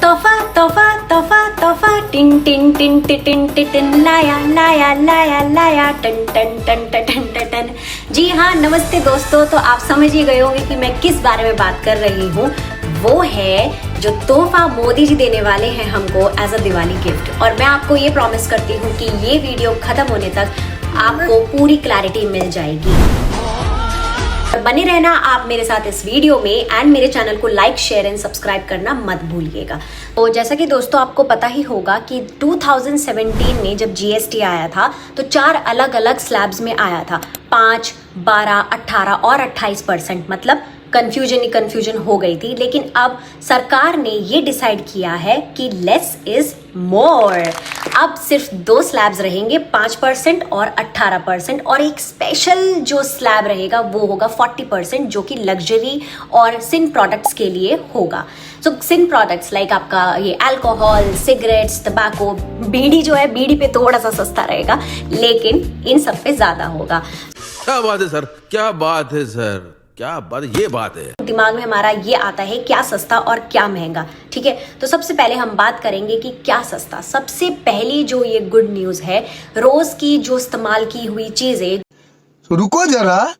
तोहफा तोहफा तोहफा तोहफा टिन टिन टिन टिन टिन लाया लाया लाया लाया टन टन टन टन टन टन। जी हाँ, नमस्ते दोस्तों। तो आप समझ ही गए होंगे कि मैं किस बारे में बात कर रही हूँ। वो है जो तोहफा मोदी जी देने वाले हैं हमको एज अ दिवाली गिफ्ट। और मैं आपको ये प्रॉमिस करती हूँ कि ये वीडियो खत्म होने तक आपको पूरी क्लैरिटी मिल जाएगी। बने रहना आप मेरे साथ इस वीडियो में एंड मेरे चैनल को लाइक शेयर एंड सब्सक्राइब करना मत भूलिएगा। तो जैसा कि दोस्तों आपको पता ही होगा कि 2017 में जब जीएसटी आया था तो 4 अलग अलग स्लैब्स में आया था, 5, 12, 18 और 28%। मतलब कंफ्यूजन हो गई थी। लेकिन अब सरकार ने ये डिसाइड किया है कि लेस इज मोर। अब सिर्फ 2 स्लैब्स रहेंगे, 5% और 18%। और एक स्पेशल जो स्लैब रहेगा वो होगा 40%, जो कि लग्जरी और सिन प्रोडक्ट्स के लिए होगा। सो सिन प्रोडक्ट्स लाइक आपका ये अल्कोहल, सिगरेट्स, तंबाकू, बीड़ी जो है, बीड़ी पे थोड़ा सा सस्ता रहेगा, लेकिन इन सब पे ज्यादा होगा। क्या बात है सर, क्या बात है सर, क्या बात, ये बात है। दिमाग में हमारा ये आता है क्या सस्ता और क्या महंगा। ठीक है, तो सबसे पहले हम बात करेंगे कि क्या सस्ता। सबसे पहली जो ये गुड न्यूज है, रोज की जो इस्तेमाल की हुई चीजें, रुको जरा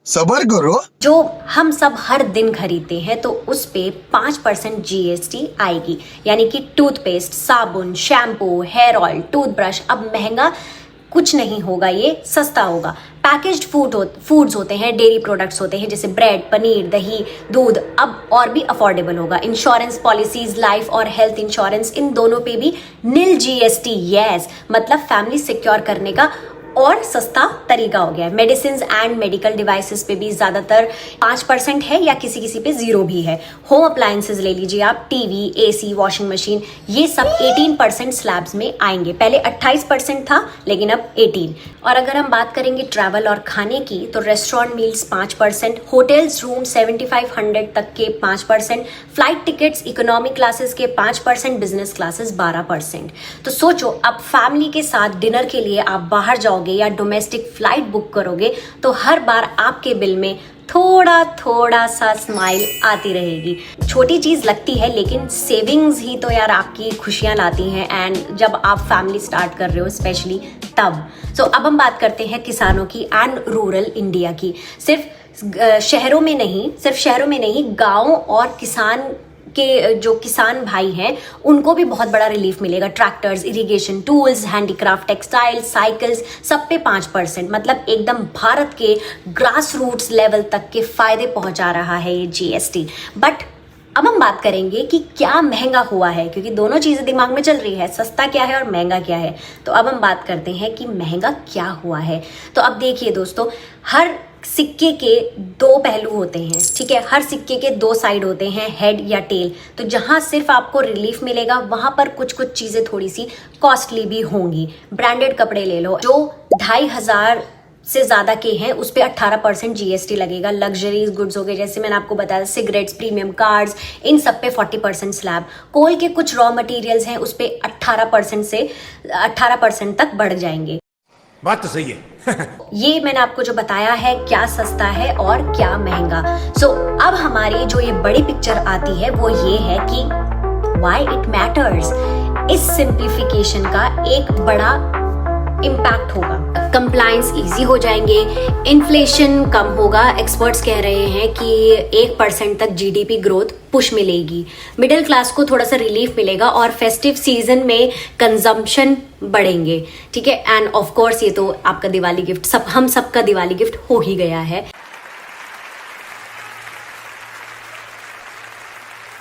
सब्र करो, जो हम सब हर दिन खरीदते हैं, तो उस पे 5% जीएसटी आएगी। यानी कि टूथपेस्ट, साबुन, शैम्पू, हेयर ऑयल, टूथब्रश अब महंगा कुछ नहीं होगा, ये सस्ता होगा। पैकेज्ड फूड्स होते हैं, डेयरी प्रोडक्ट्स होते हैं जैसे ब्रेड, पनीर, दही, दूध अब और भी अफोर्डेबल होगा। इंश्योरेंस पॉलिसीज, लाइफ और हेल्थ इंश्योरेंस, इन दोनों पे भी निल जीएसटी। यस, मतलब फैमिली सिक्योर करने का और सस्ता तरीका हो गया है। मेडिसिन एंड मेडिकल डिवाइसेस पे भी ज्यादातर 5% है या किसी किसी पे 0 भी है। होम अप्लायंसेस ले लीजिए आप, टीवी, एसी, वॉशिंग मशीन, ये सब 18% स्लैब्स में आएंगे। पहले 28% था, लेकिन अब 18। और अगर हम बात करेंगे ट्रैवल और खाने की, तो रेस्टोरेंट मील्स 5%, होटल्स रूम 7500 तक के 5%, फ्लाइट टिकट्स इकोनॉमिक क्लासेस के 5%, बिजनेस क्लासेस 12%। तो सोचो, अब फैमिली के साथ डिनर के लिए आप बाहर जाओगे या डोमेस्टिक फ्लाइट बुक करोगे तो हर बार आपके बिल में थोड़ा थोड़ा सा स्माइल आती रहेगी। छोटी चीज लगती है, लेकिन सेविंग्स ही तो यार आपकी खुशियां लाती हैं। एंड जब आप फैमिली स्टार्ट कर रहे हो स्पेशली तब। सो अब हम बात करते हैं किसानों की एंड रूरल इंडिया की। सिर्फ शहरों में नहीं, गाँव और किसान के जो किसान भाई हैं उनको भी बहुत बड़ा रिलीफ मिलेगा। Tractors, irrigation tools, handicraft, textiles, cycles, सब पे 5%। मतलब एकदम भारत के ग्रास रूट्स लेवल तक के फायदे पहुंचा रहा है ये जीएसटी। बट अब हम बात करेंगे कि क्या महंगा हुआ है, क्योंकि दोनों चीजें दिमाग में चल रही है, सस्ता क्या है और महंगा क्या है। तो अब हम बात करते हैं कि महंगा क्या हुआ है। तो अब देखिए दोस्तों, हर सिक्के के 2 पहलू होते हैं। ठीक है, हर सिक्के के 2 साइड होते हैं, हेड या टेल। तो जहां सिर्फ आपको रिलीफ मिलेगा, वहां पर कुछ चीजें थोड़ी सी कॉस्टली भी होंगी। ब्रांडेड कपड़े ले लो, जो 2500 से ज्यादा के हैं, उस पे 18% जीएसटी लगेगा। लग्जरीज गुड्स हो गए, जैसे मैंने आपको बताया, सिगरेट्स, प्रीमियम कार्ड्स, इन सब पे 40% स्लैब। कोल के कुछ रॉ मटेरियल्स हैं, उस पे 18% तक बढ़ जाएंगे। बात तो सही है। ये मैंने आपको जो बताया है क्या सस्ता है और क्या महंगा। सो अब हमारी जो ये बड़ी पिक्चर आती है वो ये है कि व्हाई इट मैटर्स। इस सिंप्लीफिकेशन का एक बड़ा इम्पैक्ट होगा। कंप्लायंस इजी हो जाएंगे, इन्फ्लेशन कम होगा। एक्सपर्ट्स कह रहे हैं कि 1% तक जीडीपी ग्रोथ पुश मिलेगी। मिडिल क्लास को थोड़ा सा रिलीफ मिलेगा और फेस्टिव सीजन में कंजम्पशन बढ़ेंगे। ठीक है, एंड ऑफ कोर्स ये तो आपका दिवाली गिफ्ट, हम सबका दिवाली गिफ्ट हो ही गया है।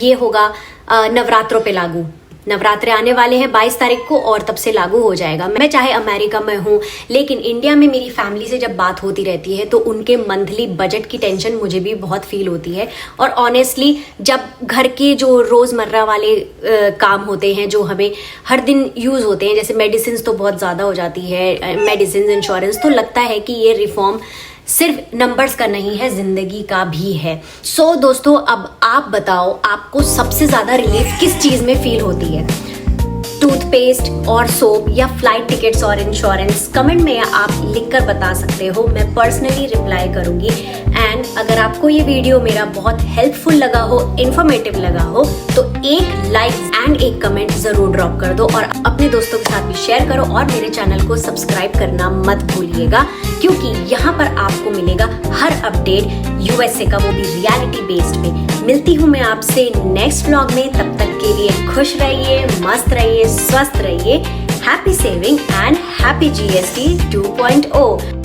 ये होगा नवरात्रों पे लागू। नवरात्रे आने वाले हैं 22 तारीख को और तब से लागू हो जाएगा। मैं चाहे अमेरिका में हूँ, लेकिन इंडिया में मेरी फैमिली से जब बात होती रहती है तो उनके मंथली बजट की टेंशन मुझे भी बहुत फील होती है। और ऑनेस्टली जब घर के जो रोज़मर्रा वाले काम होते हैं जो हमें हर दिन यूज़ होते हैं, जैसे मेडिसिन तो बहुत ज़्यादा हो जाती है, मेडिसिन, इंश्योरेंस, तो लगता है कि ये रिफॉर्म सिर्फ नंबर्स का नहीं है, जिंदगी का भी है। सो दोस्तों, अब आप बताओ, आपको सबसे ज्यादा रिलीफ किस चीज में फील होती है? टूथपेस्ट और सोप या फ्लाइट टिकट्स और इंश्योरेंस? कमेंट में आप लिखकर बता सकते हो, मैं पर्सनली रिप्लाई करूंगी। एंड अगर आपको ये वीडियो मेरा बहुत हेल्पफुल लगा हो, इंफॉर्मेटिव लगा हो, तो एक लाइक एंड एक कमेंट जरूर ड्रॉप कर दो और अपने दोस्तों के साथ भी शेयर करो और मेरे चैनल को सब्सक्राइब करना मत भूलिएगा, क्योंकि यहाँ पर आपको मिलेगा हर अपडेट यूएसए का, वो भी रियलिटी बेस्ड पे। मिलती हूँ मैं आपसे नेक्स्ट व्लॉग में, तब तक के लिए खुश रहिए, मस्त रहिए, स्वस्थ रहिए। Happy saving and happy GST 2.0।